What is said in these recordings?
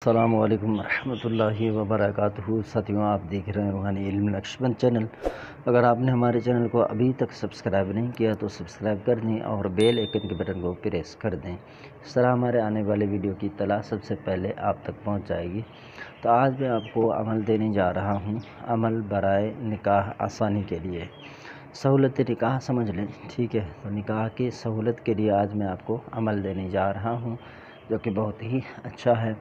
السلام علیکم ورحمۃ اللہ وبرکاتہ۔ ساتھیوں، آپ دیکھ رہے ہیں روحانی علم نقشبند چینل۔ اگر آپ نے ہمارے چینل کو ابھی تک سبسکرائب نہیں کیا تو سبسکرائب کر دیں اور بیل آئکن کے بٹن کو پریس کر دیں۔ اس طرح ہمارے آنے والے ویڈیو کی اطلاع سب سے پہلے آپ تک پہنچ جائے گی۔ تو آج میں آپ کو عمل دینے جا رہا ہوں، عمل برائے نکاح آسانی کے لیے۔ سہولت نکاح سمجھ لیں، ٹھیک ہے؟ تو نکاح کی سہولت کے لیے آج میں آپ کو عمل دینے جا رہا ہوں، جو کہ بہت ہی اچھا ہے۔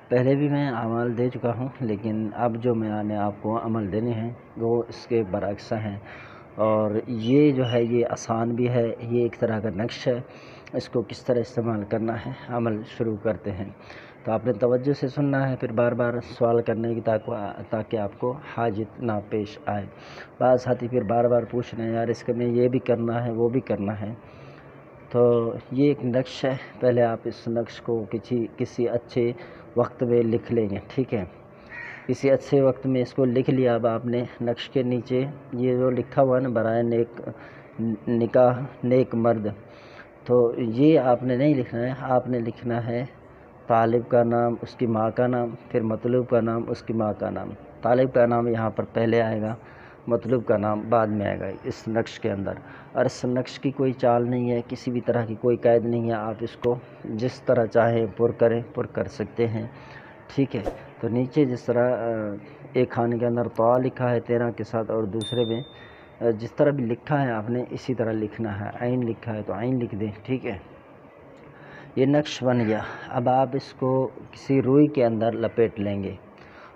پہلے بھی میں عمل دے چکا ہوں، لیکن اب جو میں نے آپ کو عمل دینے ہیں وہ اس کے برعکس ہیں، اور یہ جو ہے یہ آسان بھی ہے، یہ ایک طرح کا نقش ہے۔ اس کو کس طرح استعمال کرنا ہے، عمل شروع کرتے ہیں۔ تو آپ نے توجہ سے سننا ہے، پھر بار بار سوال کرنے کی تاکہ آپ کو حاجت نہ پیش آئے۔ بعض ساتھی پھر بار بار پوچھ رہے ہیں، یار اس کے میں یہ بھی کرنا ہے وہ بھی کرنا ہے۔ تو یہ ایک نقش ہے، پہلے آپ اس نقش کو کسی اچھے وقت میں لکھ لیں گے، ٹھیک ہے؟ کسی اچھے وقت میں اس کو لکھ لیا۔ اب آپ نے نقش کے نیچے یہ جو لکھا ہوا ہے نا، برائے نکاح نیک مرد، تو یہ آپ نے نہیں لکھنا ہے۔ آپ نے لکھنا ہے طالب کا نام، اس کی ماں کا نام، پھر مطلوب کا نام، اس کی ماں کا نام۔ طالب کا نام یہاں پر پہلے آئے گا، مطلوب کا نام بعد میں آئے گا اس نقش کے اندر۔ اور اس نقش کی کوئی چال نہیں ہے، کسی بھی طرح کی کوئی قید نہیں ہے، آپ اس کو جس طرح چاہیں پر کر سکتے ہیں، ٹھیک ہے؟ تو نیچے جس طرح ایک خانے کے اندر طا لکھا ہے 13 کے ساتھ، اور دوسرے میں جس طرح بھی لکھا ہے آپ نے اسی طرح لکھنا ہے۔ عین لکھا ہے تو عین لکھ دیں، ٹھیک ہے؟ یہ نقش بن گیا۔ اب آپ اس کو کسی روئی کے اندر لپیٹ لیں گے،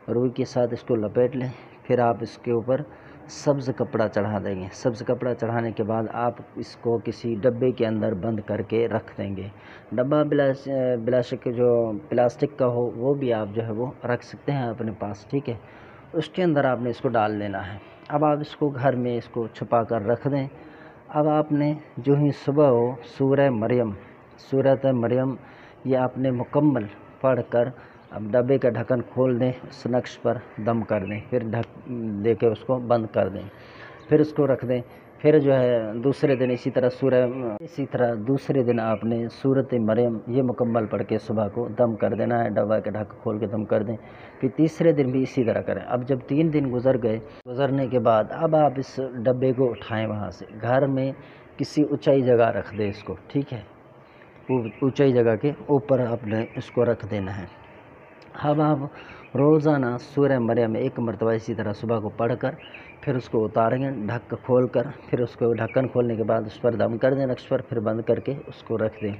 روئی کے ساتھ اس کو لپیٹ لیں، پھر آپ اس کے اوپر سبز کپڑا چڑھا دیں گے۔ سبز کپڑا چڑھانے کے بعد آپ اس کو کسی ڈبے کے اندر بند کر کے رکھ دیں گے۔ ڈبہ بلا شک جو پلاسٹک کا ہو وہ بھی آپ جو ہے وہ رکھ سکتے ہیں اپنے پاس، ٹھیک ہے؟ اس کے اندر آپ نے اس کو ڈال دینا ہے۔ اب آپ اس کو گھر میں اس کو چھپا کر رکھ دیں۔ اب آپ نے جو ہی صبح ہو سورۃ مریم یہ آپ نے مکمل پڑھ کر اب ڈبے کا ڈھکن کھول دیں، اس نقش پر دم کر دیں، پھر ڈھک دے کے اس کو بند کر دیں، پھر اس کو رکھ دیں۔ پھر جو ہے دوسرے دن اسی طرح دوسرے دن آپ نے سورۃ مریم یہ مکمل پڑھ کے صبح کو دم کر دینا ہے، ڈبے کا ڈھکن کھول کے دم کر دیں۔ پھر تیسرے دن بھی اسی طرح کریں۔ اب جب 3 دن گزرنے کے بعد اب آپ اس ڈبے کو اٹھائیں، وہاں سے گھر میں کسی اونچائی جگہ رکھ دیں اس کو، ٹھیک ہے؟ اونچائی جگہ کے اوپر آپ نے اس کو رکھ دینا ہے۔ اب آپ روزانہ سورہ مریم ایک مرتبہ اسی طرح صبح کو پڑھ کر پھر اس کو اتاریں گے ڈھک کھول کر، پھر اس کو ڈھکن کھولنے کے بعد اس پر دم کر دیں نقش پر، پھر بند کر کے اس کو رکھ دیں۔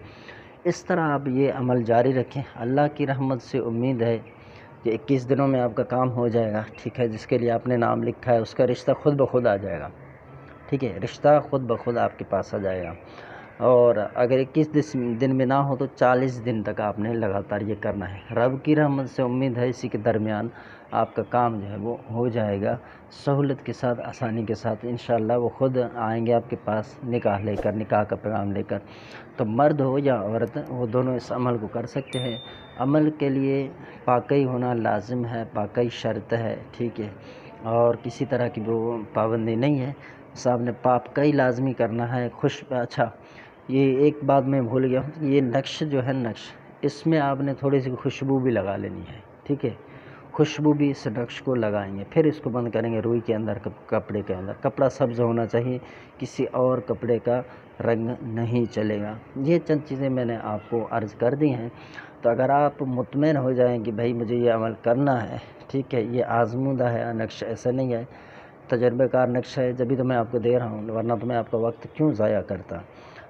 اس طرح آپ یہ عمل جاری رکھیں۔ اللہ کی رحمت سے امید ہے کہ 21 دنوں میں آپ کا کام ہو جائے گا، ٹھیک ہے؟ جس کے لیے آپ نے نام لکھا ہے اس کا رشتہ خود بخود آ جائے گا، ٹھیک ہے؟ رشتہ خود بخود آپ کے پاس آ جائے گا۔ اور اگر 21 دن میں نہ ہو تو 40 دن تک آپ نے لگاتار یہ کرنا ہے۔ رب کی رحمت سے امید ہے اسی کے درمیان آپ کا کام جو ہے وہ ہو جائے گا، سہولت کے ساتھ، آسانی کے ساتھ۔ انشاءاللہ وہ خود آئیں گے آپ کے پاس نکاح کا پیغام لے کر۔ تو مرد ہو یا عورت، وہ دونوں اس عمل کو کر سکتے ہیں۔ عمل کے لیے پاکی ہونا لازم ہے، پاکی شرط ہے، ٹھیک ہے؟ اور کسی طرح کی وہ پابندی نہیں ہے، صاحب نے پاکی لازمی کرنا ہے۔ اچھا، یہ ایک بات میں بھول گیا ہوں، یہ نقش جو ہے اس میں آپ نے تھوڑی سی خوشبو بھی لگا لینی ہے، ٹھیک ہے؟ خوشبو بھی اس نقش کو لگائیں گے، پھر اس کو بند کریں گے روئی کے اندر، کپڑے کے اندر۔ کپڑا سبز ہونا چاہیے، کسی اور کپڑے کا رنگ نہیں چلے گا۔ یہ چند چیزیں میں نے آپ کو عرض کر دی ہیں۔ تو اگر آپ مطمئن ہو جائیں کہ بھائی مجھے یہ عمل کرنا ہے، ٹھیک ہے؟ یہ آزمودہ ہے نقش، ایسا نہیں ہے، تجربہ کار نقش ہے، جبھی تو میں آپ کو دے رہا ہوں، ورنہ تو میں آپ کا وقت کیوں ضائع کرتا۔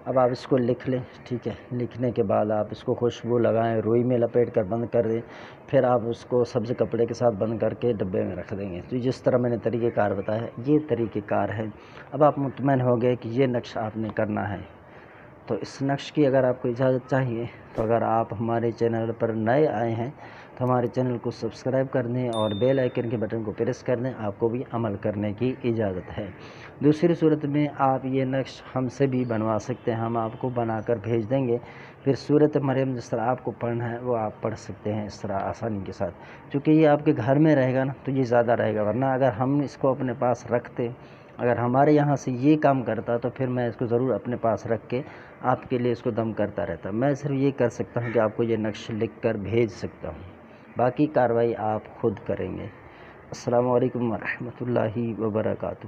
اب آپ اس کو لکھ لیں، ٹھیک ہے؟ لکھنے کے بعد آپ اس کو خوشبو لگائیں، روئی میں لپیٹ کر بند کر دیں، پھر آپ اس کو سبز کپڑے کے ساتھ بند کر کے ڈبے میں رکھ دیں گے۔ تو جس طرح میں نے طریقہ کار بتایا ہے، یہ طریقہ کار ہے۔ اب آپ مطمئن ہو گئے کہ یہ نقش آپ نے کرنا ہے، تو اس نقش کی اگر آپ کو اجازت چاہیے تو اگر آپ ہمارے چینل پر نئے آئے ہیں تو ہمارے چینل کو سبسکرائب کر دیں اور بیل آئکن کے بٹن کو پریس کر دیں، آپ کو بھی عمل کرنے کی اجازت ہے۔ دوسری صورت میں آپ یہ نقش ہم سے بھی بنوا سکتے ہیں، ہم آپ کو بنا کر بھیج دیں گے، پھر سورۃ مریم جس طرح آپ کو پڑھنا ہے وہ آپ پڑھ سکتے ہیں اس طرح آسانی کے ساتھ۔ چونکہ یہ آپ کے گھر میں رہے گا نا تو یہ زیادہ رہے گا، ورنہ اگر ہم اس کو اپنے پاس رکھتے، اگر ہمارے یہاں سے یہ کام کرتا تو پھر میں اس کو ضرور اپنے پاس رکھ کے آپ کے لیے اس کو دم کرتا رہتا۔ میں صرف یہ کر سکتا ہوں کہ آپ کو یہ نقش لکھ کر بھیج سکتا ہوں، باقی کارروائی آپ خود کریں گے۔ السلام علیکم ورحمۃ اللہ وبرکاتہ۔